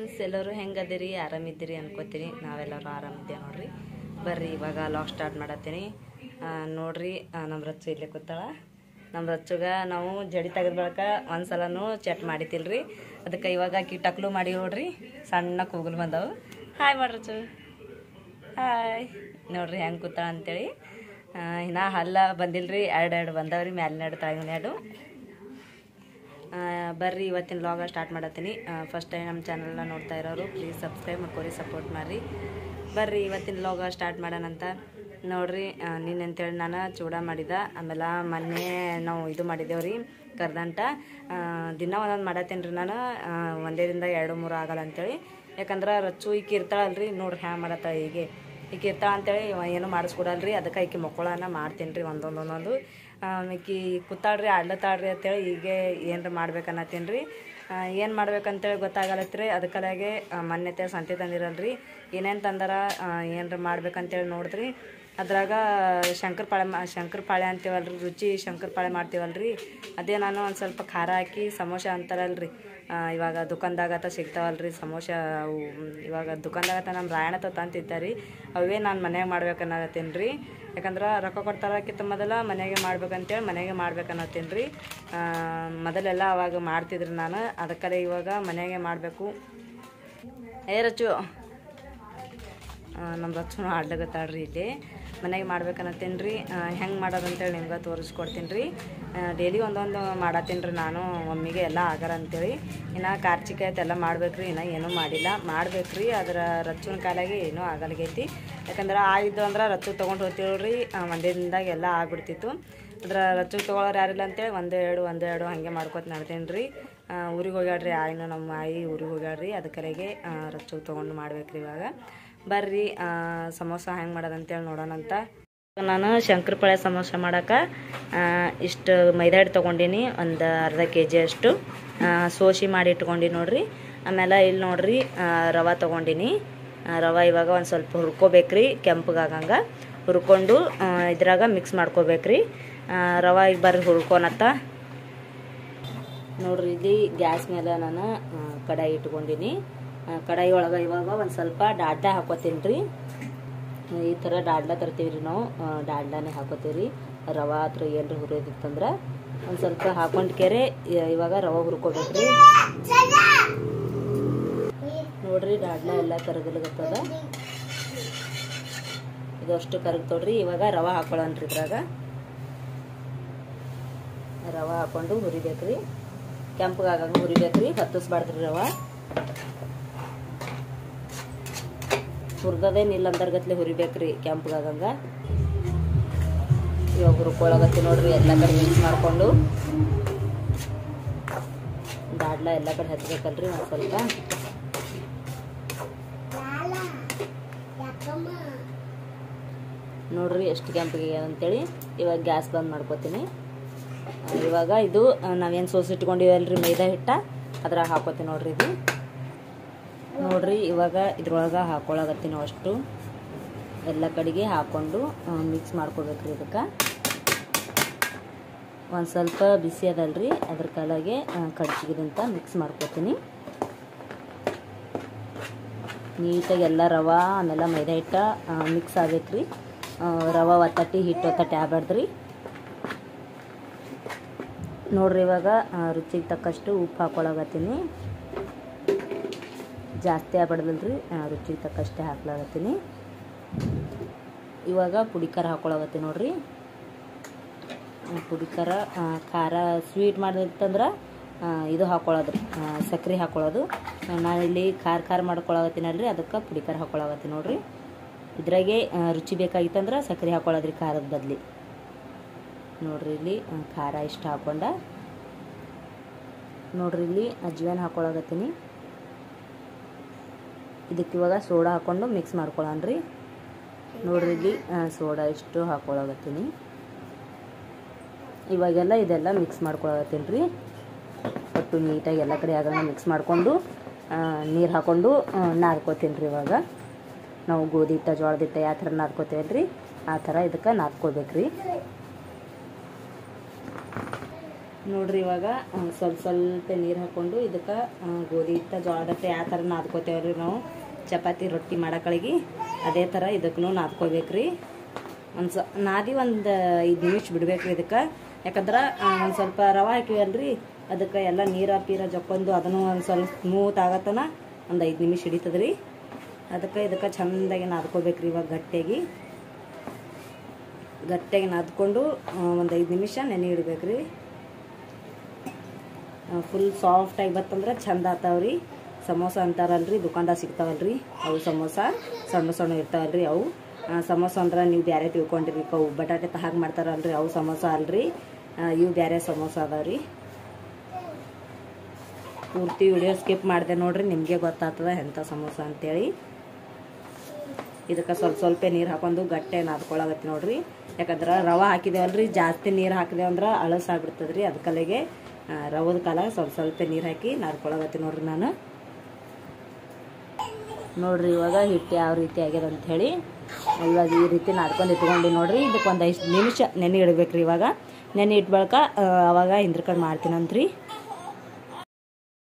Friends, ಎಲ್ಲರೂ ಹೆಂಗದಿರಿ? ಆರಾಮಿದ್ದೀರಿ ಅನ್ಕೋತೀನಿ. ನಾವೆಲ್ಲರೂ ಆರಾಮಿದ್ದೇವೆ ನೋಡ್ರಿ. ಬರ್ರಿ ಇವಾಗ ಲಾಗ್ ಸ್ಟಾರ್ಟ್ ಮಾಡತ್ತೀನಿ. ನೋಡ್ರಿ, ನಮ್ಮ ರಚ್ಚು ಇಲ್ಲೇ ಕೂತಾಳ. ನಮ್ಮ ರಚ್ಚುಗ ನಾವು ಜಡಿ ತೆಗೆದ ಬಳಕ ಒಂದ್ಸಲನೂ ಚಟ್ ಮಾಡಿತಿಲ್ರಿ. ಅದಕ್ಕೆ ಇವಾಗ ಆಕಿ ಟಕ್ಲು ಮಾಡಿ ನೋಡ್ರಿ, ಸಣ್ಣ ಕೂಗಲು ಬಂದವು. ಹಾಯ್ ಮಾಡ್ರಚ್ಚು, ಹಾಯ್. ನೋಡ್ರಿ ಹೆಂಗೆ ಕೂತಾಳ ಅಂತೇಳಿ. ಇನ್ನು ಹಲ್ಲ ಬಂದಿಲ್ರಿ, ಎರಡು ಬಂದವ್ರಿ, ಮ್ಯಾಲಿನ ಎರಡು ತಳಗಿನ ಎರಡು. ಬರ್ರಿ ಇವತ್ತಿನ ವ್ಲಾಗ ಸ್ಟಾರ್ಟ್ ಮಾಡತ್ತೀನಿ. ಫಸ್ಟ್ ಟೈಮ್ ನಮ್ಮ ಚಾನಲ್ನ ನೋಡ್ತಾ ಇರೋರು ಪ್ಲೀಸ್ ಸಬ್ಸ್ಕ್ರೈಬ್ ಮಾಡ್ಕೊರಿ, ಸಪೋರ್ಟ್ ಮಾಡಿರಿ. ಬರ್ರಿ ಇವತ್ತಿನ ವ್ಲಾಗ ಸ್ಟಾರ್ಟ್ ಮಾಡೋಣಂತ. ನೋಡ್ರಿ, ನಿನ್ನೆ ಅಂತೇಳಿ ನಾನು ಚೂಡ ಮಾಡಿದ. ಆಮೇಲೆ ಮೊನ್ನೆ ನಾವು ಇದು ಮಾಡಿದ್ದೇವ್ರಿ, ಕರ್ದಂಟ. ದಿನ ಒಂದೊಂದು ಮಾಡತ್ತೇನೆ ರೀ ನಾನು. ಒಂದೇ ದಿನದಾಗ 2-3 ಆಗಲ್ಲ ಅಂತೇಳಿ. ಯಾಕಂದ್ರೆ ರಚ್ಚು ಈಕಿ ಇರ್ತಾಳಲ್ರಿ, ನೋಡ್ರಿ ಹ್ಯಾಂಗ ಮಾಡತ್ತಾಳ. ಈಕಿ ಇರ್ತಾಳ ಅಂತೇಳಿ ಏನೂ ಮಾಡಿಸ್ಕೊಡಲ್ರಿ. ಅದಕ್ಕೆ ಈಕಿ ಮಕ್ಕಳನ್ನ ಮಾಡ್ತೀನಿ ರೀ ಒಂದೊಂದು. ಈಕಿ ಕೂತಾಳ್ರಿ, ಆಡ್ಲತ್ತಾಳ್ರಿ ಅಂತೇಳಿ ಈಗ ಏನರ ಮಾಡ್ಬೇಕನ್ನತ್ತೀನಿ ರೀ. ಏನು ಮಾಡ್ಬೇಕಂತೇಳಿ ಗೊತ್ತಾಗಲತ್ರಿ. ಅದಕ್ಕಲಾಗೆ ಮೊನ್ನೆ ಸಂತೆ ತಂದಿರಲ್ರಿ, ಏನೇನು ತಂದಾರ ಏನರ ಮಾಡ್ಬೇಕಂತೇಳಿ ನೋಡಿದ್ರಿ. ಅದ್ರಾಗ ಶಂಕರಪಾಳೆ ಅಂತೀವಲ್ರಿ, ರುಚಿ ಶಂಕರಪಾಳೆ ಮಾಡ್ತೀವಲ್ರಿ. ಅದೇ ನಾನು ಒಂದು ಸ್ವಲ್ಪ ಖಾರ ಹಾಕಿ ಸಮೋಸ ಅಂತಾರಲ್ರಿ, ಇವಾಗ ದುಕಾನ್ದಾಗತ್ತ ಸಿಗ್ತಾವಲ್ರಿ ಸಮೋಸ. ಅವು ಇವಾಗ ದುಕಾನ್ದಾಗತ್ತ ನಮ್ಮ ರಾಯಣ್ಣ ತಂತಿದ್ದಾರೆ. ಅವೇ ನಾನು ಮನ್ಯಾಗ ಮಾಡ್ಬೇಕನ್ನತ್ತೀನಿ ರೀ. ಯಾಕಂದ್ರೆ ರೊಕ್ಕ ಕೊಡ್ತಾರಕ್ಕಿಂತ ಮೊದಲ ಮನೆಯಾಗೆ ಮಾಡ್ಬೇಕಂತೇಳಿ ಮನೆಯಾಗೆ ಮಾಡ್ಬೇಕನ್ನತ್ತೀನಿ ರೀ. ಮೊದಲೆಲ್ಲ ಅವಾಗ ಮಾಡ್ತಿದ್ರಿ ನಾನು, ಅದಕ್ಕಲ್ಲೇ ಇವಾಗ ಮನೆಯಾಗೆ ಮಾಡಬೇಕು. ರಚ್ಚು, ನಮ್ಮ ರಚ್ಚುನು ಆಡ್ಲಾಗತ್ತಾಳ್ರಿ. ಇಲ್ಲಿ ಮನೆಗೆ ಮಾಡ್ಬೇಕನ್ನತ್ತೀನಿ ರೀ. ಹೆಂಗೆ ಮಾಡೋದಂತೇಳಿ ನಿಮ್ಗೆ ತೋರಿಸ್ಕೊಡ್ತೀನಿ ರೀ. ಡೈಲಿ ಒಂದೊಂದು ಮಾಡತ್ತೀನಿ ರೀ ನಾನು, ಮಮ್ಮಿಗೆ ಎಲ್ಲ ಆಗಾರ ಅಂತೇಳಿ. ಇನ್ನು ಕಾರ್ಚಿಕಾಯಿ ಎಲ್ಲ ಮಾಡ್ಬೇಕು ರೀ, ಇನ್ನೂ ಏನೂ ಮಾಡಿಲ್ಲ, ಮಾಡ್ಬೇಕು ರೀ. ಅದರ ರಚ್ಚುನ ಕಾಲಾಗೆ ಏನೂ ಆಗಲ್ಗೈತಿ. ಯಾಕಂದ್ರೆ ಆಗಿದ್ದು ಅಂದ್ರೆ ರಚ್ಚು ತೊಗೊಂಡು ಹೋಗ್ತೀವ್ರಿ, ಒಂದೇ ದಿನದಾಗ ಎಲ್ಲ ಆಗ್ಬಿಡ್ತಿತ್ತು. ಅದ್ರ ರಚ್ಚು ತೊಗೊಳೋರು ಯಾರಿಲ್ಲ ಅಂತೇಳಿ ಒಂದೆರಡು ಹಾಗೆ ಮಾಡ್ಕೊತ ನಡ್ತೀನಿ ರೀ. ಊರಿಗೆ ಹೋಗ್ಯಾಡ್ರಿ ಆಯಿನ, ನಮ್ಮ ಆಯಿ ಊರಿಗೆ ಹೋಗ್ಯಾಡ್ರಿ. ಅದಕ್ಕರೆಗೆ ರಚ್ಚು ತೊಗೊಂಡು ಮಾಡ್ಬೇಕು ರೀ. ಇವಾಗ ಬರ್ರಿ ಸಮೋಸ ಹೆಂಗೆ ಮಾಡೋದಂತೇಳಿ ನೋಡೋಣಂತ. ನಾನು ಶಂಕರಪಾಳೆ ಸಮೋಸ ಮಾಡೋಕೆ ಇಷ್ಟು ಮೈದಾ ಹಿಟ್ಟು ತೊಗೊಂಡಿನಿ, ಒಂದು ಅರ್ಧ kg ಅಷ್ಟು. ಸೋಸಿ ಮಾಡಿ ಇಟ್ಕೊಂಡು ನೋಡ್ರಿ. ಆಮೇಲೆ ಇಲ್ಲಿ ನೋಡ್ರಿ ರವೆ ತೊಗೊಂಡಿನಿ. ರವೆ ಇವಾಗ ಒಂದು ಸ್ವಲ್ಪ ಹುರ್ಕೋಬೇಕ್ರಿ, ಕೆಂಪಗಾಗಂಗೆ ಹುರ್ಕೊಂಡು ಇದ್ರಾಗ ಮಿಕ್ಸ್ ಮಾಡ್ಕೋಬೇಕ್ರಿ. ರವೆ ಈಗ ಬರ್ರಿ ಹುರ್ಕೊನತ್ತ. ನೋಡ್ರಿ, ಇಲ್ಲಿ ಗ್ಯಾಸ್ ಮೇಲೆ ನಾನು ಕಡಾಯಿ ಇಟ್ಕೊಂಡಿನಿ. ಕಡಾಯಿ ಒಳಗೆ ಇವಾಗ ಒಂದು ಸ್ವಲ್ಪ ಡಾಲ್ಡಾ ಹಾಕೋತೀನಿ ರೀ. ಈ ಥರ ಡಾಲ್ಡಾ ತರ್ತೀವಿ ರೀ ನಾವು, ಡಾಲ್ಡಾನೇ ಹಾಕೋತೀವಿ ರೀ. ರವೆ ಹತ್ರ ಏನರ ಹುರಿಯೋದಿತ್ತಂದ್ರೆ ಒಂದು ಸ್ವಲ್ಪ ಹಾಕೊಂಡು ಕೆರೆ ಇವಾಗ ರವೆ ಹುರ್ಕೋಬೇಕ್ರಿ. ನೋಡ್ರಿ, ಡಾಲ್ಡಾ ಎಲ್ಲ ಕರಗಲಿಗತ್ತದ. ಇದಷ್ಟು ಕರಗ್ತೋಡ್ರಿ. ಇವಾಗ ರವೆ ಹಾಕೊಳ್ಳೋಣ್ರಿ. ಇದ್ರಾಗ ರವೆ ಹಾಕೊಂಡು ಹುರಿಬೇಕ್ರಿ, ಕೆಂಪಗಾಗಂಗೆ ಹುರಿಬೇಕ್ರಿ, ಹತ್ತಿಸ್ಬಾರ್ದ್ರಿ ರವೆ. ಹುರ್ದದೇನಿಲ್ಲ ಅಂದರ್ಗತ್ಲೆ ಹುರಿಬೇಕ್ರಿ, ಕೆಂಪಗಾಗಂಗೆ. ಇವಾಗ ಹುರ್ಕೊಳಗತ್ತಿ ನೋಡ್ರಿ, ಎಲ್ಲ ಕಡೆ ಮಿಕ್ಸ್ ಮಾಡಿಕೊಂಡು. ಡಾಡ್ಲ ಎಲ್ಲ ಕಡೆ ಹಚ್ಬೇಕಲ್ರಿ ಒಂದು ಸ್ವಲ್ಪ. ನೋಡ್ರಿ ಎಷ್ಟು ಕೆಂಪಿಗೆ ಅಂತೇಳಿ. ಇವಾಗ ಗ್ಯಾಸ್ ಬಂದ್ ಮಾಡ್ಕೋತೀನಿ. ಇವಾಗ ಇದು ನಾವೇನು ಸೋಸಿಟ್ಕೊಂಡಿವಲ್ರಿ ಮೈದಾ ಹಿಟ್ಟ, ಅದ್ರಾಗ ಹಾಕೋತೀನಿ ನೋಡ್ರಿ. ಇದು ನೋಡ್ರಿ, ಇವಾಗ ಇದ್ರೊಳಗೆ ಹಾಕೊಳಗತ್ತೀನಿ ಅಷ್ಟು. ಎಲ್ಲ ಕಡೆಗೆ ಹಾಕ್ಕೊಂಡು ಮಿಕ್ಸ್ ಮಾಡ್ಕೋಬೇಕ್ರಿ. ಇದಕ್ಕೆ ಒಂದು ಸ್ವಲ್ಪ ಬಿಸಿ ಅದಲ್ರಿ, ಅದ್ರ ಕಾಲಾಗೆ ಕಡ್ಚಿಗಿದಂತ ಮಿಕ್ಸ್ ಮಾಡ್ಕೋತೀನಿ ನೀಟಾಗಿ. ಎಲ್ಲ ರವೆ ಆಮೇಲೆ ಮೈದಾ ಹಿಟ್ಟ ಮಿಕ್ಸ್ ಆಗ್ಬೇಕ್ರಿ. ರವೆ ಒತ್ತಟ್ಟಿ ಹಿಟ್ಟು ಒತ್ತಟ್ಟಿ ಆಗ್ಬಾರ್ದ್ರಿ. ನೋಡ್ರಿ, ಇವಾಗ ರುಚಿಗೆ ತಕ್ಕಷ್ಟು ಉಪ್ಪು ಹಾಕೊಳಗತ್ತೀನಿ. ಜಾಸ್ತಿ ಆಗ್ಬಾರ್ದಲ್ರಿ, ರುಚಿಗೆ ತಕ್ಕಷ್ಟೇ ಹಾಕ್ಲಾಗತ್ತೀನಿ. ಇವಾಗ ಪುಡಿ ಖಾರ ಹಾಕೊಳಗತ್ತೀನಿ ನೋಡ್ರಿ. ಪುಡಿ ಖಾರ ಸ್ವೀಟ್ ಮಾಡಿತ್ತಂದ್ರೆ ಇದು ಹಾಕೊಳ್ಳೋದ್ರಿ, ಸಕ್ಕರೆ ಹಾಕೊಳ್ಳೋದು. ನಾನಿಲ್ಲಿ ಖಾರ ಮಾಡ್ಕೊಳಗತ್ತೀನಲ್ರಿ, ಅದಕ್ಕೆ ಪುಡಿ ಖಾರ ಹಾಕೊಳಗತ್ತೀನಿ ನೋಡ್ರಿ. ಇದ್ರಾಗೆ ರುಚಿ ಬೇಕಾಗಿತ್ತಂದ್ರೆ ಸಕ್ಕರೆ ಹಾಕೊಳ್ಳೋದ್ರಿ ಖಾರದ ಬದಲಿ. ನೋಡ್ರಿ, ಇಲ್ಲಿ ಖಾರ ಇಷ್ಟು ಹಾಕೊಂಡ. ನೋಡ್ರಿ, ಇಲ್ಲಿ ಅಜ್ವಾನ ಹಾಕೊಳಗತ್ತೀನಿ. ಇದಕ್ಕೆ ಇವಾಗ ಸೋಡಾ ಹಾಕ್ಕೊಂಡು ಮಿಕ್ಸ್ ಮಾಡ್ಕೊಳ್ಳೋಣ್ರಿ. ನೋಡ್ರಿ, ಇಲ್ಲಿ ಸೋಡಾ ಇಷ್ಟು ಹಾಕೊಳಗತ್ತೀನಿ. ಇವಾಗೆಲ್ಲ ಇದೆಲ್ಲ ಮಿಕ್ಸ್ ಮಾಡ್ಕೊಳಗತ್ತೀನಿ ರೀ. ಒಟ್ಟು ನೀಟಾಗಿ ಎಲ್ಲ ಕಡೆ ಆಗಂಗೆ ಮಿಕ್ಸ್ ಮಾಡಿಕೊಂಡು ನೀರು ಹಾಕ್ಕೊಂಡು ನಾದ್ಕೋತೀನಿ ರೀ. ಇವಾಗ ನಾವು ಗೋಧಿ ಹಿಟ್ಟ ಜೋಳದ ಹಿಟ್ಟ ಯಾವ ಥರ ನಾದ್ಕೋತೀವಲ್ರಿ, ಆ ಥರ ಇದಕ್ಕೆ ನಾದ್ಕೋಬೇಕ್ರಿ. ನೋಡ್ರಿ ಇವಾಗ ಸ್ವಲ್ಪ ಸ್ವಲ್ಪ ನೀರು ಹಾಕ್ಕೊಂಡು ಇದಕ್ಕೆ ಗೋಧಿ ಹಿಟ್ಟು ಜೋಳದ ಹಿಟ್ಟು ಯಾವ ಥರ ನಾದ್ಕೋತೇವ್ರಿ ನಾವು ಚಪಾತಿ ರೊಟ್ಟಿ ಮಾಡೋಕಳಿಗೆ ಅದೇ ಥರ ಇದಕ್ಕೂ ನಾದ್ಕೋಬೇಕ್ರಿ. ನಾದಿ ಒಂದು 5 ನಿಮಿಷ ಬಿಡ್ಬೇಕ್ರಿ ಇದಕ್ಕೆ. ಯಾಕಂದ್ರೆ ಒಂದು ಸ್ವಲ್ಪ ರವೆ ಹಾಕಿವಲ್ರಿ ಅದಕ್ಕೆ ಎಲ್ಲ ನೀರು ಪೀರ ಜಕ್ಕೊಂಡು ಅದನ್ನು ಒಂದು ಸ್ವಲ್ಪ ಸ್ಮೂತ್ ಆಗತ್ತನ ಒಂದು 5 ನಿಮಿಷ ಹಿಡಿತದ್ರಿ. ಇದಕ್ಕೆ ಚೆಂದಾಗಿ ನಾದ್ಕೋಬೇಕ್ರಿ. ಇವಾಗ ಗಟ್ಟಿಯಾಗಿ ನಾದ್ಕೊಂಡು ಒಂದು 5 ನಿಮಿಷ ನೆನೆ ಇಡಬೇಕ್ರಿ. ಫುಲ್ ಸಾಫ್ಟಾಗಿ ಬತ್ತಂದ್ರೆ ಚಂದ ಆತಾವ್ರಿ. ಸಮೋಸ ಅಂತಾರಲ್ರಿ, ದುಕಾನ್ದಾಗ ಸಿಗ್ತಾವಲ್ರಿ ಅವು ಸಮೋಸ ಸಣ್ಣ ಇರ್ತಾವಲ್ರಿ ಅವು ಸಮೋಸ ಅಂದ್ರೆ ನೀವು ಬೇರೆ ತಿಳ್ಕೊಂಡಿರಿ. ಅವು ಬಟಾಟೆ ಹಾಗೆ ಮಾಡ್ತಾರಲ್ರಿ ಅವು ಸಮೋಸ ಅಲ್ರಿ, ಇವು ಬೇರೆ ಸಮೋಸ ಅದಾವ್ರಿ. ಪೂರ್ತಿ ವಿಡಿಯೋ ಸ್ಕಿಪ್ ಮಾಡಿದೆ ನೋಡ್ರಿ, ನಿಮಗೆ ಗೊತ್ತಾಗ್ತದ ಎಂಥ ಸಮೋಸ ಅಂತೇಳಿ. ಇದಕ್ಕೆ ಸ್ವಲ್ಪ ನೀರು ಹಾಕೊಂಡು ಗಟ್ಟಿಯಾಗಿ ನಾದ್ಕೊಳಗತ್ತಿ ನೋಡ್ರಿ. ಯಾಕಂದ್ರೆ ರವೆ ಹಾಕಿದೇವಲ್ರಿ, ಜಾಸ್ತಿ ನೀರು ಹಾಕಿದೇವು ಅಂದ್ರೆ ಅಳಸಾಗ್ಬಿಡ್ತದ್ರಿ. ಅದಕ್ಕಲ್ಲಿಗೆ ರವದ ಕಾಲ ಸ್ವಲ್ಪ ನೀರು ಹಾಕಿ ನಾದ್ಕೊಳಗತ್ತಿ ನೋಡ್ರಿ ನಾನು. ನೋಡ್ರಿ ಇವಾಗ ಹಿಟ್ಟು ಯಾವ ರೀತಿ ಆಗ್ಯದ ಅಂಥೇಳಿ ಇವಾಗ ಈ ರೀತಿ ನಾದ್ಕೊಂಡು ಇಟ್ಕೊಂಡು ನೋಡ್ರಿ. ಇದಕ್ಕೆ ಒಂದು 5 ನಿಮಿಷ ನೆನೆ ಇಡಬೇಕ್ರಿ. ಇವಾಗ ನೆನೆ ಇಟ್ಬಳಕ ಅವಾಗ ಹಿಂದ್ರಕಡೆ ಮಾಡ್ತೀನಂತ್ರಿ.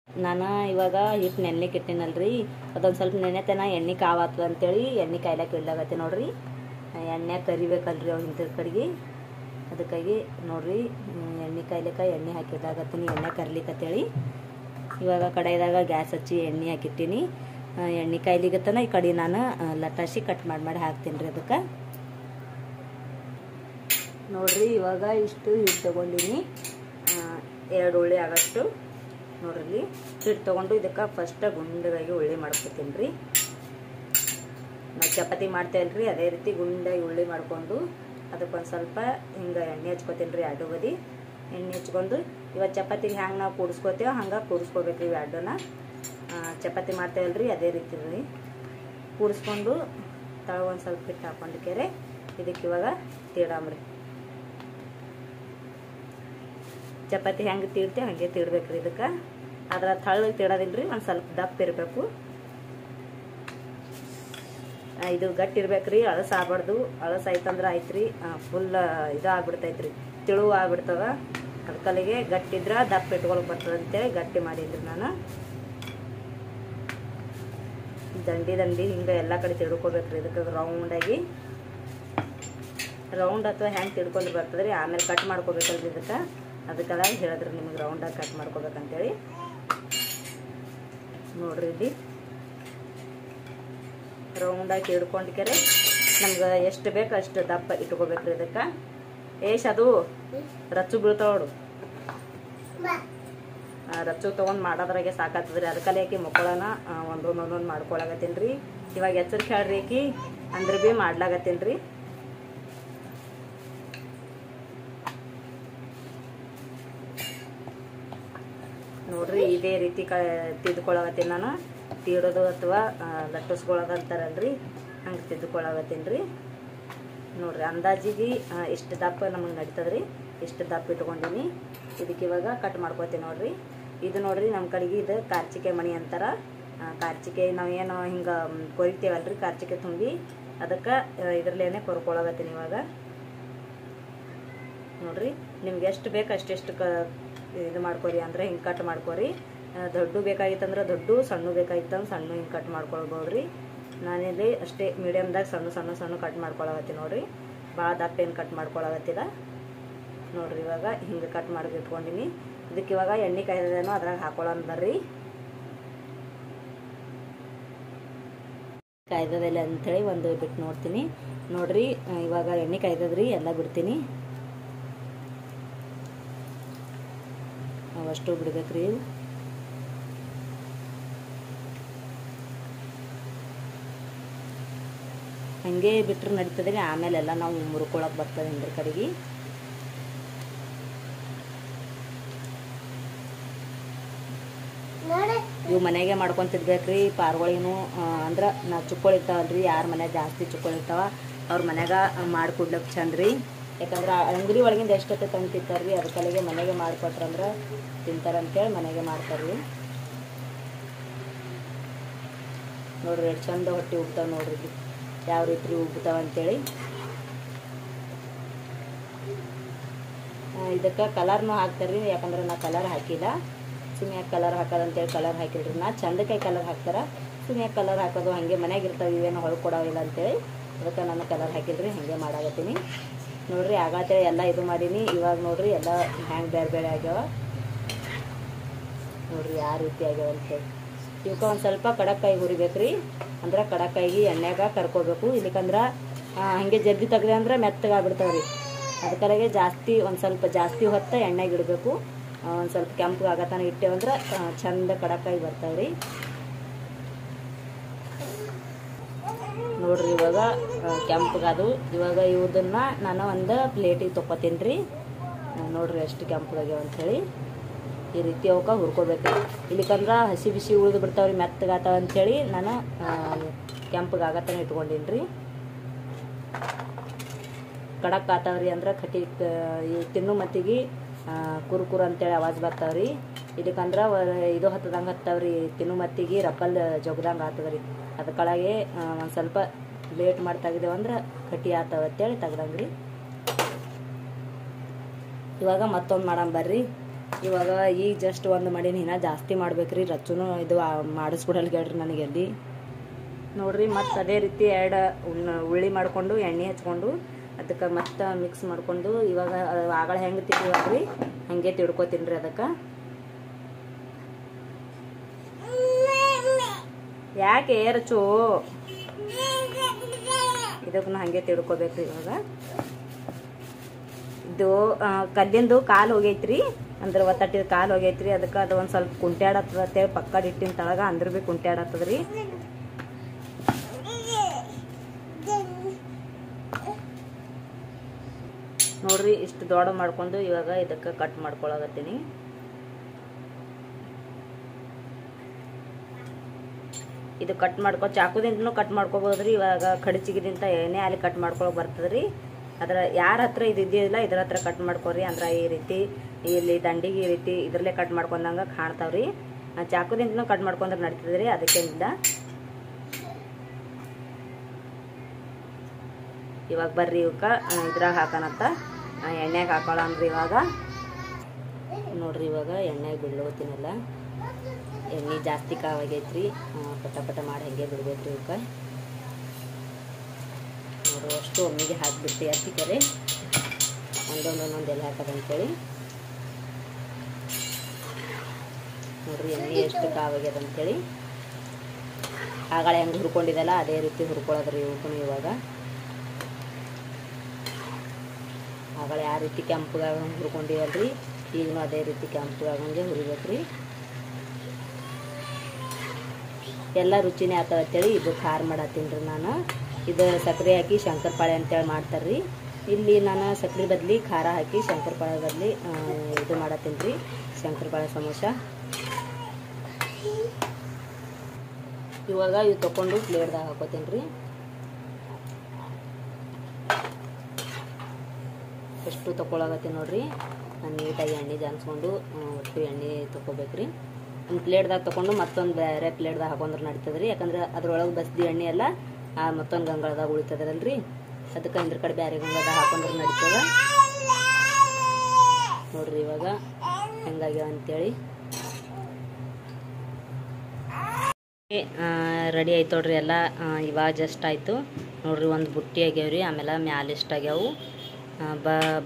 ನಾನು ಇವಾಗ ಹಿಟ್ಟು ನೆನೆಲಿಕ್ಕೆ ಇಟ್ಟಿನಲ್ರಿ, ಅದೊಂದು ಸ್ವಲ್ಪ ನೆನೆತನ ಎಣ್ಣೆ ಕಾವಾಗ್ತದ ಅಂತೇಳಿ ಎಣ್ಣೆ ಕಾಯ್ಲಕ್ಕೆ ಇಡ್ಲಾಗತ್ತೆ ನೋಡ್ರಿ. ಎಣ್ಣೆ ಕರಿಬೇಕಲ್ರಿ ಅವು ಹಿಂದ್ರ ಕಡೆಗೆ, ಅದಕ್ಕಾಗಿ ನೋಡ್ರಿ ಎಣ್ಣೆ ಕಾಯ್ಲಿಕ್ಕೆ ಎಣ್ಣೆ ಹಾಕಿದಾಗತ್ತೀನಿ ಎಣ್ಣೆ ಕರ್ಲಿಕ್ಕತ್ತೇಳಿ. ಇವಾಗ ಕಡೆಯದಾಗ ಗ್ಯಾಸ್ ಹಚ್ಚಿ ಎಣ್ಣೆ ಹಾಕಿಟ್ಟಿನಿ. ಎಣ್ಣೆ ಕಾಯ್ಲಿಗತ್ತನ ಈ ಕಡೆ ನಾನು ಲಟಾಸಿ ಕಟ್ ಮಾಡಿ ಹಾಕ್ತೀನಿ ರೀ ಅದಕ್ಕೆ. ನೋಡ್ರಿ ಇವಾಗ ಇಷ್ಟು ಹಿಟ್ಟು ತೊಗೊಂಡಿನಿ, 2 ಉಳ್ಳಿ ಆಗಷ್ಟು ನೋಡ್ರಿ ಹಿಟ್ಟು ತೊಗೊಂಡು ಇದಕ್ಕೆ ಫಸ್ಟ್ ಗುಂಡಗಾಗಿ ಉಳ್ಳಿ ಮಾಡ್ಕೊತೀನಿ ರೀ. ನಾವು ಚಪಾತಿ ಮಾಡ್ತೇವಲ್ರಿ ಅದೇ ರೀತಿ ಗುಂಡಾಗಿ ಉಳ್ಳಿ ಮಾಡ್ಕೊಂಡು ಅದಕ್ಕೊಂದು ಸ್ವಲ್ಪ ಹಿಂಗೆ ಎಣ್ಣೆ ಹಚ್ಕೋತೀನಿ ರೀ. 2 ಬದಿ ಎಣ್ಣೆ ಹಚ್ಕೊಂಡು ಇವಾಗ ಚಪಾತಿಗೆ ಹ್ಯಾಂಗೆ ನಾವು ಕೂಡಿಸ್ಕೋತೇವೆ ಹಂಗೆ ಕೂಡಿಸ್ಕೋಬೇಕ್ರಿ. 2ನ ಚಪಾತಿ ಮಾಡ್ತೇವಲ್ರಿ ಅದೇ ರೀತಿ ರೀ ಕೂಡಿಸ್ಕೊಂಡು ಒಂದು ಸ್ವಲ್ಪ ಹಿಟ್ಟು ಹಾಕೊಂಡಿಕೆರೆ ಇದಕ್ಕೆ ಇವಾಗ ತೀಡಾಮ್ರಿ. ಚಪಾತಿ ಹೆಂಗೆ ತೀಡ್ತೇವೆ ಹಾಗೆ ತೀಡ್ಬೇಕ್ರಿ. ಇದಕ್ಕೆ ಅದ್ರ ತಳ್ಳಗೆ ತೀಡೋದಿಲ್ರಿ, ಒಂದು ಸ್ವಲ್ಪ ದಪ್ಪ ಇರಬೇಕು. ಇದು ಗಟ್ಟಿ ಇರ್ಬೇಕ್ರಿ, ಅಳಸಾಗಬಾರ್ದು. ಅಳಸಾಯ್ತಂದ್ರೆ ಆಯ್ತ್ರಿ ಫುಲ್ ಇದು ಆಗ್ಬಿಡ್ತೈತ್ರಿ, ತಿಳುವು ಆಗ್ಬಿಡ್ತವ. ಅದಕ್ಕಲ್ಲಿಗೆ ಗಟ್ಟಿದ್ರ ದಪ್ಪ ಇಟ್ಕೊಳಕ್ ಬರ್ತದೆ ಅಂತೇಳಿ ಗಟ್ಟಿ ಮಾಡಿದ್ರಿ ನಾನು. ದಂಡಿ ಹಿಂಗೆ ಎಲ್ಲ ಕಡೆ ತಿಳ್ಕೊಬೇಕ್ರಿ. ಇದಕ್ಕೆ ರೌಂಡಾಗಿ ರೌಂಡ್ ಅಥವಾ ಹ್ಯಾಂಗೆ ತಿಳ್ಕೊಂಡು ಬರ್ತದ್ರಿ. ಆಮೇಲೆ ಕಟ್ ಮಾಡ್ಕೋಬೇಕಲ್ರಿ ಇದಕ್ಕೆ, ಅದಕ್ಕೆಲ್ಲ ಹೇಳಿದ್ರಿ ನಿಮಗೆ ರೌಂಡಾಗಿ ಕಟ್ ಮಾಡ್ಕೋಬೇಕಂತೇಳಿ. ನೋಡ್ರಿ ಇಲ್ಲಿ ರೌಂಡಾಗಿ ಹಿಡ್ಕೊಂಡ್ಕೆರೆ ನಮ್ಗೆ ಎಷ್ಟು ಬೇಕು ಅಷ್ಟು ದಪ್ಪ ಇಟ್ಕೋಬೇಕ್ರಿ. ಇದಕ್ಕೆ ಅದು ರಚ್ಚು ಬೀಳ್ತಾವಡು, ರಚ್ಚು ತೊಗೊಂಡು ಮಾಡೋದ್ರಾಗೆ ಸಾಕಾಗ್ತದ್ರಿ. ಅದಕ್ಕಲ್ಲಿ ಆಕಿ ಮಕ್ಕಳನ್ನ ಒಂದೊಂದು ಮಾಡ್ಕೊಳಗತ್ತೀನಿ ರೀ. ಇವಾಗ ಎಚ್ಚರಿಕೆ ಹೇಳ್ರಿ ಆಕಿ ಅಂದ್ರೆ ಭೀ ಮಾಡ್ಲಾಗತ್ತೀನಿ ರೀ. ನೋಡ್ರಿ ಇದೇ ರೀತಿ ತಿದ್ಕೊಳಗತ್ತೀನಿ ನಾನು. ತೀಡೋದು ಅಥವಾ ಲಟ್ಟಿಸ್ಕೊಳ್ಳೋದು ಅಂತಾರಲ್ರಿ ಹಂಗೆ ತಿದ್ಕೊಳಗತ್ತೀನಿ ರೀ. ನೋಡ್ರಿ ಅಂದಾಜಿಗೆ ಇಷ್ಟು ದಪ್ಪ ನಮಗೆ ನಡೀತದ್ರಿ. ಇಷ್ಟು ದಪ್ಪ ಇಟ್ಕೊಂಡಿನಿ. ಇದಕ್ಕೆ ಇವಾಗ ಕಟ್ ಮಾಡ್ಕೋತೀನಿ ನೋಡ್ರಿ. ಇದು ನೋಡ್ರಿ ನಮ್ಮ ಕಡೆಗೆ ಇದು ಕಾರ್ಚಿಕೆ ಮಣಿ ಅಂತಾರ. ಕಾರ್ಚಿಕೆ ನಾವೇನು ಹಿಂಗೆ ಕೊರಿತೇವಲ್ರಿ ಕಾರ್ಚಿಕೆ ತುಂಬಿ ಅದಕ್ಕೆ ಇದ್ರಲ್ಲೇನೆ ಕೊರ್ಕೊಳಗತ್ತೀನಿ ಇವಾಗ. ನೋಡ್ರಿ ನಿಮ್ಗೆ ಎಷ್ಟು ಬೇಕು ಅಷ್ಟೆಷ್ಟು ಇದು ಮಾಡ್ಕೊರಿ, ಅಂದರೆ ಹಿಂಗೆ ಕಟ್ ಮಾಡ್ಕೊರಿ. ದೊಡ್ಡ ಬೇಕಾಗಿತ್ತಂದ್ರೆ ದೊಡ್ಡ, ಸಣ್ಣ ಬೇಕಾಗಿತ್ತಂದ್ರೆ ಸಣ್ಣ ಹಿಂಗೆ ಕಟ್ ಮಾಡ್ಕೊಳ್ಬೋದ್ರಿ. ನಾನಿಲ್ಲಿ ಅಷ್ಟೇ ಮೀಡಿಯಮ್ದಾಗ ಸಣ್ಣ ಕಟ್ ಮಾಡ್ಕೊಳಗತ್ತೀನಿ ನೋಡ್ರಿ. ಭಾಳ ದಪ್ಪ ಏನು ಕಟ್ ಮಾಡ್ಕೊಳಗತ್ತಿಲ್ಲ ನೋಡ್ರಿ. ಇವಾಗ ಹಿಂಗೆ ಕಟ್ ಮಾಡಿ ಇಟ್ಕೊಂಡಿನಿ. ಇದಕ್ಕೆ ಇವಾಗ ಎಣ್ಣೆ ಕಾಯ್ದೇನೋ ಅದ್ರಾಗ ಹಾಕೊಳ್ಳೋಣ ಬರ್ರಿ. ಕಾಯ್ದದಿಲ್ಲ ಅಂಥೇಳಿ ಒಂದು ಬಿಟ್ಟು ನೋಡ್ತೀನಿ. ನೋಡ್ರಿ ಇವಾಗ ಎಣ್ಣೆ ಕಾಯ್ದದ್ರಿ, ಎಲ್ಲ ಬಿಡ್ತೀನಿ. ಅವಷ್ಟು ಬಿಡ್ಬೇಕ್ರಿ. ಹಂಗೆ ಬಿಟ್ರೆ ನಡೀತದ್ರಿ. ಆಮೇಲೆಲ್ಲ ನಾವು ಮುರ್ಕೊಳಕ್ಕೆ ಬರ್ತದೆ ಹಿಂದ್ರ ಕಡೆಗೆ. ಇವು ಮನೆಗೆ ಮಾಡ್ಕೊತಿರ್ಬೇಕ್ರಿ. ಪಾರ್ಗಳಿಗೂ ಅಂದ್ರೆ ನಾವು ಚುಕ್ಕೊಳಿರ್ತಾವಲ್ರಿ, ಯಾರ ಮನೆ ಜಾಸ್ತಿ ಚುಕ್ಕೊಳಿರ್ತಾವ ಅವ್ರ ಮನೆಯಾಗ ಮಾಡಿಕೊಡ್ಲಿಕ್ಕೆ ಚಂದ್ರಿ. ಯಾಕಂದ್ರೆ ಅಂಗಡಿ ಒಳಗಿಂದ ಎಷ್ಟೊತ್ತೆ ತಂದು ತಿಂತಾರ್ರಿ, ಅದಕ್ಕಲ್ಲಿಗೆ ಮನೆಗೆ ಮಾಡಿಕೊಟ್ರಂದ್ರೆ ತಿಂತಾರಂತೇಳಿ ಮನೆಗೆ ಮಾಡ್ತಾರ್ರಿ. ನೋಡ್ರಿ ಎಷ್ಟು ಚಂದ ಹೊಟ್ಟೆ ಉಬ್ತಾವ ನೋಡ್ರಿ, ಯಾವ ರೀತಿ ಉಬ್ತಾವ ಅಂತೇಳಿ. ಇದಕ್ಕೆ ಕಲರ್ನೂ ಹಾಕ್ತಾರೆ ರೀ, ಯಾಕಂದ್ರೆ ನಾ ಕಲರ್ ಹಾಕಿಲ್ಲ. ಸುಮ್ಮನೆ ಕಲರ್ ಹಾಕೋದಂತೇಳಿ ಕಲರ್ ಹಾಕಿಲ್ರಿ. ನಾ ಚಂದಕ್ಕೆ ಕಲರ್ ಹಾಕ್ತಾರೆ, ಸುಮ್ಮನೆ ಕಲರ್ ಹಾಕೋದು ಹಾಗೆ ಮನೆಯಾಗ ಇರ್ತಾವೆ, ಇವೇನು ಹೊಳಗೆ ಕೊಡೋವಿಲ್ಲ ಅಂತೇಳಿ ಅದಕ್ಕೆ ನಾನು ಕಲರ್ ಹಾಕಿಲ್ರಿ. ಹಾಗೆ ಮಾಡಾಕತ್ತೀನಿ ನೋಡ್ರಿ. ಆಗತ್ತೇಳಿ ಎಲ್ಲ ಇದು ಮಾಡೀನಿ. ಇವಾಗ ನೋಡ್ರಿ ಎಲ್ಲ ಹ್ಯಾಂಗೆ ಬೇರೆ ಬೇರೆ ಆಗ್ಯಾವ ನೋಡ್ರಿ, ಯಾವ ರೀತಿ ಆಗ್ಯಾವ ಅಂತೇಳಿ. ಇವಕ್ಕೆ ಒಂದು ಸ್ವಲ್ಪ ಕಡಕ್ಕಾಯಿ ಹುರಿಬೇಕ್ರಿ, ಅಂದ್ರೆ ಕಡಕ್ಕಾಯಿಗೆ ಎಣ್ಣೆಗೆ ಕರ್ಕೋಬೇಕು. ಇಲ್ಲಿಕಂದ್ರೆ ಹಾಗೆ ಜಲ್ದಿ ತೆಗ್ದೆ ಅಂದ್ರೆ ಮೆತ್ತಗಾಗ್ಬಿಡ್ತಾವ್ರಿ. ಅದಕ್ಕಾಗೆ ಜಾಸ್ತಿ ಒಂದು ಸ್ವಲ್ಪ ಜಾಸ್ತಿ ಹೊತ್ತು ಎಣ್ಣೆಗೆ ಇಡಬೇಕು. ಒಂದು ಸ್ವಲ್ಪ ಕೆಂಪು ಆಗತ್ತಾನ ಇಟ್ಟೇವಂದ್ರೆ ಚಂದ ಕಡಕ್ಕಾಯಿ ಬರ್ತಾವ್ರಿ ನೋಡ್ರಿ. ಇವಾಗ ಕೆಂಪಗಾದು. ಇವಾಗ ಇವದನ್ನು ನಾನು ಒಂದು ಪ್ಲೇಟಿಗೆ ತೊಗೊತೀನಿ ರೀ. ನೋಡ್ರಿ ಎಷ್ಟು ಕೆಂಪಗಾಗ್ಯಾವ ಅಂಥೇಳಿ. ಈ ರೀತಿ ಅವಕ್ಕೆ ಹುರ್ಕೋಬೇಕು. ಇಲ್ಲಿಕಂದ್ರೆ ಹಸಿ ಬಿಸಿ ಉಳಿದು ಬಿಡ್ತಾವ್ರಿ, ಮೆತ್ತಗಾತಾವ ಅಂಥೇಳಿ ನಾನು ಕೆಂಪಗಾಗತ್ತಾನೆ ಇಟ್ಕೊಂಡೀನಿ ರೀ. ಕಡಕ್ ಆತಾವ್ರಿ ಅಂದ್ರೆ ಕಟಿ ತಿನ್ನು ಮತ್ತಿಗೆ ಕುರುಕುರು ಅಂತೇಳಿ ಆವಾಜ್ ಬರ್ತಾವ್ರಿ. ಇದಕ್ಕಂದ್ರೆ ಇದು ಹತ್ತದಂಗೆ ಹತ್ತಾವ್ರಿ, ತಿನ್ನು ಮತ್ತಿಗೆ ರಪ್ಪಲ್ ಜೊಗ್ದಂಗೆ ಆಗ್ತದ್ರಿ. ಅದಕ್ಕೊಳಗೆ ಒಂದು ಸ್ವಲ್ಪ ಲೇಟ್ ಮಾಡಿ ತೆಗ್ದೇವಂದ್ರೆ ಕಟಿ ಆತಾವ ಅಂತೇಳಿ ತೆಗ್ದಂಗೆ ರೀ. ಇವಾಗ ಮತ್ತೊಂದು ಮಾಡಮ್ ಬರ್ರಿ. ಇವಾಗ ಈಗ ಜಸ್ಟ್ ಒಂದು ಮಾಡೀನಿ, ಇನ್ನೂ ಜಾಸ್ತಿ ಮಾಡ್ಬೇಕ್ರಿ. ರಚ್ಚುನು ಇದು ಮಾಡಿಸ್ಬಿಡಲ್ ಹೇಳ್ರಿ ನನಗೆ ಅಲ್ಲಿ ನೋಡ್ರಿ. ಮತ್ತು ಅದೇ ರೀತಿ 2 ಉಳ್ಳಿ ಮಾಡಿಕೊಂಡು ಎಣ್ಣೆ ಹಚ್ಕೊಂಡು ಅದಕ್ಕೆ ಮತ್ತೆ ಮಿಕ್ಸ್ ಮಾಡಿಕೊಂಡು ಇವಾಗ ಆಗಳ ಹೆಂಗೆ ತಿಂತೀವಲ್ರಿ ಹಾಗೆ ತಿಳ್ಕೊತೀನಿ ರೀ. ಅದಕ್ಕೆ ಯಾಕೆ ರಚ್ಚು ಇದಕ್ಕೂ ಹಾಗೆ ತಿಳ್ಕೊಬೇಕ್ರಿ. ಇವಾಗ ಇದು ಕಲ್ಲಿಂದು ಕಾಲು ಹೋಗೈತ್ರಿ, ಅಂದ್ರೆ ಒತ್ತಟ್ಟಿದ ಕಾಲು ಹೋಗೈತ್ರಿ. ಅದಕ್ಕೆ ಅದು ಒಂದು ಸ್ವಲ್ಪ ಕುಂಟ್ಯಾಡತ್ತದ ಅಂತೇಳಿ ಪಕ್ಕದ ಇಟ್ಟಿನ ತಳಗ ಅಂದ್ರೆ ಭೀ ಕುಂಟ್ಯಾಡತ್ತದ್ರಿ. ನೋಡ್ರಿ ಇಷ್ಟು ದೊಡ್ಡ ಮಾಡ್ಕೊಂಡು ಇವಾಗ ಇದಕ್ಕೆ ಕಟ್ ಮಾಡ್ಕೊಳಕತ್ತೀನಿ. ಇದು ಕಟ್ ಮಾಡ್ಕೊ ಚಾಕುದಿಂದನೂ ಕಟ್ ಮಾಡ್ಕೋಬೋದ್ರಿ. ಇವಾಗ ಕಡಚಿಗಿದಿಂದ ಏನೇ ಅಲ್ಲಿ ಕಟ್ ಮಾಡ್ಕೊಳಕ್ ಬರ್ತದ್ರಿ. ಅದ್ರ ಯಾರ ಹತ್ರ ಇದು ಇದ್ದಿಲ್ಲ ಇದ್ರ ಹತ್ರ ಕಟ್ ಮಾಡ್ಕೊರಿ. ಅಂದ್ರೆ ಈ ರೀತಿ ಇಲ್ಲಿ ದಂಡಿಗೆ ಈ ರೀತಿ ಇದ್ರಲ್ಲೇ ಕಟ್ ಮಾಡ್ಕೊಂಡಂಗ ಕಾಣ್ತಾವ್ರಿ. ಚಾಕುದಿಂದನೂ ಕಟ್ ಮಾಡ್ಕೊಂಡ್ರೆ ನಡೀತದ್ರಿ. ಅದಕ್ಕಿಂತ ಇವಾಗ ಬರ್ರಿ ಇವಕ್ಕೆ ಇದ್ರಾಗ ಹಾಕೋಣಂತ ಎಣ್ಣೆಗೆ ಹಾಕೋಳ ಅಂದ್ರಿ. ಇವಾಗ ನೋಡ್ರಿ ಇವಾಗ ಎಣ್ಣೆಗೆ ಬಿಡ್ಲೋತೀನಲ್ಲ. ಎಣ್ಣೆ ಜಾಸ್ತಿ ಕಾವಾಗೈತ್ರಿ, ಪಟ ಪಟ ಮಾಡಿ ಹಂಗೆ ಬಿಡ್ಬೇಕ್ರಿ. ಇವಕ್ಕೆ ನೋಡು ಅಷ್ಟು ಒಮ್ಮಿಗೆ ಹಾಕಿಬಿಟ್ಟು ಹತ್ತಿಕರೆ ಒಂದೊಂದೊಂದೊಂದು ಎಲ್ಲ ಹಾಕೋದಂತೇಳಿ ನೋಡ್ರಿ. ಎಣ್ಣೆ ಎಷ್ಟು ಕಾವಾಗ್ಯದ ಅಂತೇಳಿ ಆಗಳ ಹೆಂಗೆ ಹುರ್ಕೊಂಡಿದ್ದಲ್ಲ ಅದೇ ರೀತಿ ಹುರ್ಕೊಳ್ಳೋದ್ರಿ ಇವಕ್ಕೂ. ಇವಾಗ ಆಗಳ ಯಾವ ರೀತಿ ಕೆಂಪುಗಾಗ ಹುರ್ಕೊಂಡಿವಲ್ರಿ ಈಗಲೂ ಅದೇ ರೀತಿ ಕೆಂಪುಗಾಗಂಗೆ ಹುರಿಬೇಕ್ರಿ. ಎಲ್ಲ ರುಚಿನೇ ಆಗ್ತಾವ ಅಂತೇಳಿ ಇದು ಖಾರ ಮಾಡತ್ತೀನಿ ರೀ ನಾನು. ಇದು ಸಕ್ಕರೆ ಹಾಕಿ ಶಂಕರಪಾಳೆ ಅಂತೇಳಿ ಮಾಡ್ತಾರ್ರಿ. ಇಲ್ಲಿ ನಾನು ಸಕ್ಕರೆ ಬದಲಿ ಖಾರ ಹಾಕಿ ಶಂಕರಪಾಳೆ ಬದಲಿ ಇದು ಮಾಡತ್ತೀನಿ ರೀ, ಶಂಕರಪಾಳೆ ಸಮೋಸ. ಇವಾಗ ಇವು ತೊಗೊಂಡು ಪ್ಲೇಟ್ದಾಗ ಹಾಕೋತೀನಿ ರೀ. ಎಷ್ಟು ತೊಗೊಳಗತ್ತೀನಿ ನೋಡ್ರಿ. ನಾನು ನೀಟಾಗಿ ಎಣ್ಣೆ ಜಾನ್ಸ್ಕೊಂಡು ಒಟ್ಟು ಎಣ್ಣೆ ತೊಗೋಬೇಕ್ರಿ. ಒಂದು ಪ್ಲೇಟ್ದಾಗ ತೊಗೊಂಡು ಮತ್ತೊಂದು ಬೇರೆ ಪ್ಲೇಟ್ದಾಗ ಹಾಕೊಂಡ್ರೆ ನಡೀತದ್ರಿ. ಯಾಕಂದ್ರೆ ಅದ್ರೊಳಗೆ ಬಸ್ದಿ ಎಣ್ಣೆ ಎಲ್ಲ ಮತ್ತೊಂದು ಗಂಗಳದಾಗ ಉಳಿತದಲ್ರಿ. ಅದಕ್ಕೆ ಇದ್ರ ಕಡೆ ಬೇರೆ ಗಂಗಳದಾಗ ಹಾಕೊಂಡ್ರೆ ನಡೀತದ ನೋಡ್ರಿ. ಇವಾಗ ಹೆಂಗಾಗ್ಯಾವ ಅಂತೇಳಿ ರೆಡಿ ಆಯ್ತು ನೋಡ್ರಿ ಎಲ್ಲ. ಇವಾಗ ಜಸ್ಟ್ ಆಯಿತು ನೋಡ್ರಿ. ಒಂದು ಬುಟ್ಟಿ ಆಗ್ಯಾವ್ರಿ. ಆಮೇಲೆ ಮ್ಯಾಲೆ ಇಷ್ಟ ಆಗ್ಯಾವು.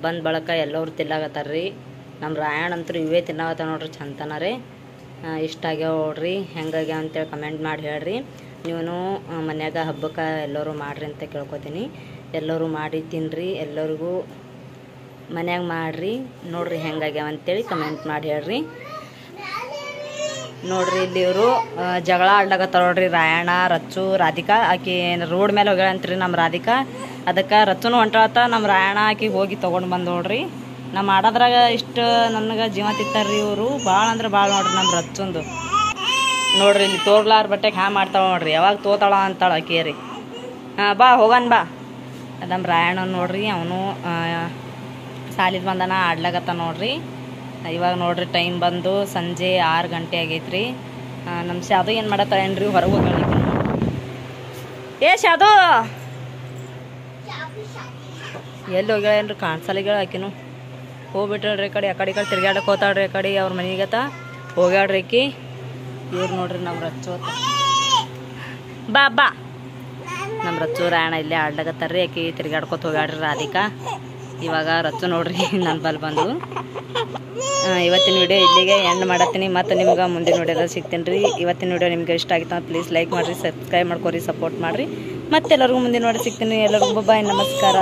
ಬಂದ ಬಳಕ ಎಲ್ಲರೂ ತಿನ್ನಾಗತ್ತಾರ್ರಿ. ನಮ್ಮ ರಾಯಣ್ಣ ಅಂತೂ ಇವೇ ತಿನ್ನಾಗತ್ತ ನೋಡ್ರಿ ಚಂತನ ರೀ. ಇಷ್ಟ ಆಗ್ಯಾವ ನೋಡ್ರಿ. ಹೆಂಗಾಗ್ಯಾವ ಅಂತೇಳಿ ಕಮೆಂಟ್ ಮಾಡಿ ಹೇಳ್ರಿ. ನೀವು ಮನ್ಯಾಗ ಹಬ್ಬಕ್ಕೆ ಎಲ್ಲರೂ ಮಾಡ್ರಿ ಅಂತ ಕೇಳ್ಕೊತೀನಿ. ಎಲ್ಲರೂ ಮಾಡಿ ತಿನ್ನಿರಿ, ಎಲ್ಲರಿಗೂ ಮನ್ಯಾಗ ಮಾಡಿರಿ ನೋಡ್ರಿ ಹೆಂಗಾಗ್ಯಾವ ಅಂತೇಳಿ ಕಮೆಂಟ್ ಮಾಡಿ ಹೇಳ್ರಿ. ನೋಡ್ರಿ ಇಲ್ಲಿ ಇವರು ಜಗಳ ಆಡ್ಲಾಗತ್ತಾರ ನೋಡ್ರಿ. ರಾಯಣ್ಣ, ರಚ್ಚು, ರಾಧಿಕಾ. ಆಕಿ ರೋಡ್ ಮೇಲೆ ಹೋಗ್ಯಾಳಂತ್ರಿ ನಮ್ಮ ರಾಧಿಕಾ. ಅದಕ್ಕೆ ರಚ್ಚುನು ಹೊಂಟಾಳತ್ತ. ನಮ್ಮ ರಾಯಣ್ಣ ಆಕಿ ಹೋಗಿ ತೊಗೊಂಡು ಬಂದು ನೋಡ್ರಿ. ನಮ್ಮ ಮಾಡೋದ್ರಾಗ ಇಷ್ಟು ನನಗೆ ಜೀವ ತಿತ್ತಾರ್ರಿ ಇವರು. ಭಾಳ ಅಂದ್ರೆ ಭಾಳ ನೋಡ್ರಿ ನಮ್ಮ ರಚ್ಚುಂದು. ನೋಡ್ರಿ ಇಲ್ಲಿ ತೋರ್ಲಾರ ಬಟ್ಟೆಗೆ ಹ್ಯಾ ಮಾಡ್ತಾವ ನೋಡ್ರಿ. ಯಾವಾಗ ತೋತಾಳ ಅಂತಾಳ ಆಕಿ ರೀ. ಬಾ ಹೋಗನ್ ಬಾ. ನಮ್ಮ ರಾಯಣ್ಣ ನೋಡ್ರಿ, ಅವನು ಸಾಲಿದ್ ಬಂದಾನ ಆಡ್ಲಾಗತ್ತ ನೋಡ್ರಿ. ಇವಾಗ ನೋಡ್ರಿ ಟೈಮ್ ಬಂದು ಸಂಜೆ 6 ಗಂಟೆ ಆಗೈತ್ರಿ. ನಮ್ಮ ಶಾದು ಏನು ಮಾಡತ್ತಾಳೇನ್ರಿ, ಹೊರಗೆ ಹೋಗ್ಯಾಳ. ಏ ಶಾದು ಎಲ್ಲಿ ಹೋಗ್ಯಾಳೇನ್ರಿ, ಕಾಣಿಸಲಿಗಳ ಆಕಿನು. ಹೋಗ್ಬಿಟ್ರಲ್ರಿ ಈ ಕಡೆ ತಿರ್ಗಾಡಕ್ಕೆ ಹೋತಾಳ್ರಿ ಈ ಕಡೆ ಅವ್ರ ಮನೆಗತ್ತ ಹೋಗ್ಯಾಡ್ರಿ ಆಕಿ ಇವ್ರು ನೋಡ್ರಿ ನಮ್ಮ ರಚ್ಚೋತ ಬಾ ಬಾ ನಮ್ಮ ರಚ್ಚು ರಾಯಣ ಇಲ್ಲೇ ಆಡ್ಲಾಗತ್ತಾರ್ರಿ ಆಕಿ ತಿರ್ಗಾಡ್ಕೊತ ಹೋಗ್ಯಾಡ್ರಿ ರಾಧಿಕಾ ಇವಾಗ ರಚ್ಚು ನೋಡ್ರಿ ನನ್ನ ಬಲ್ ಬಂದು ಇವತ್ತಿನ ವಿಡಿಯೋ ಇಲ್ಲಿಗೆ ಎಂಡ್ ಮಾಡತ್ತೀನಿ ಮತ್ತು ನಿಮ್ಗೆ ಮುಂದಿನ ವಿಡಿಯೋದಲ್ಲಿ ಸಿಗ್ತೀನಿ ರೀ ಇವತ್ತಿನ ವಿಡಿಯೋ ನಿಮ್ಗೆ ಇಷ್ಟ ಆಗಿತ್ತು ಪ್ಲೀಸ್ ಲೈಕ್ ಮಾಡಿರಿ ಸಬ್ಸ್ಕ್ರೈಬ್ ಮಾಡ್ಕೊರಿ ಸಪೋರ್ಟ್ ಮಾಡಿರಿ ಮತ್ತೆಲ್ಲರಿಗೂ ಮುಂದಿನ ವಿಡಿಯೋ ಸಿಗ್ತೀನಿ ಎಲ್ಲರಿಗೂ ಬಾಯ್ ನಮಸ್ಕಾರ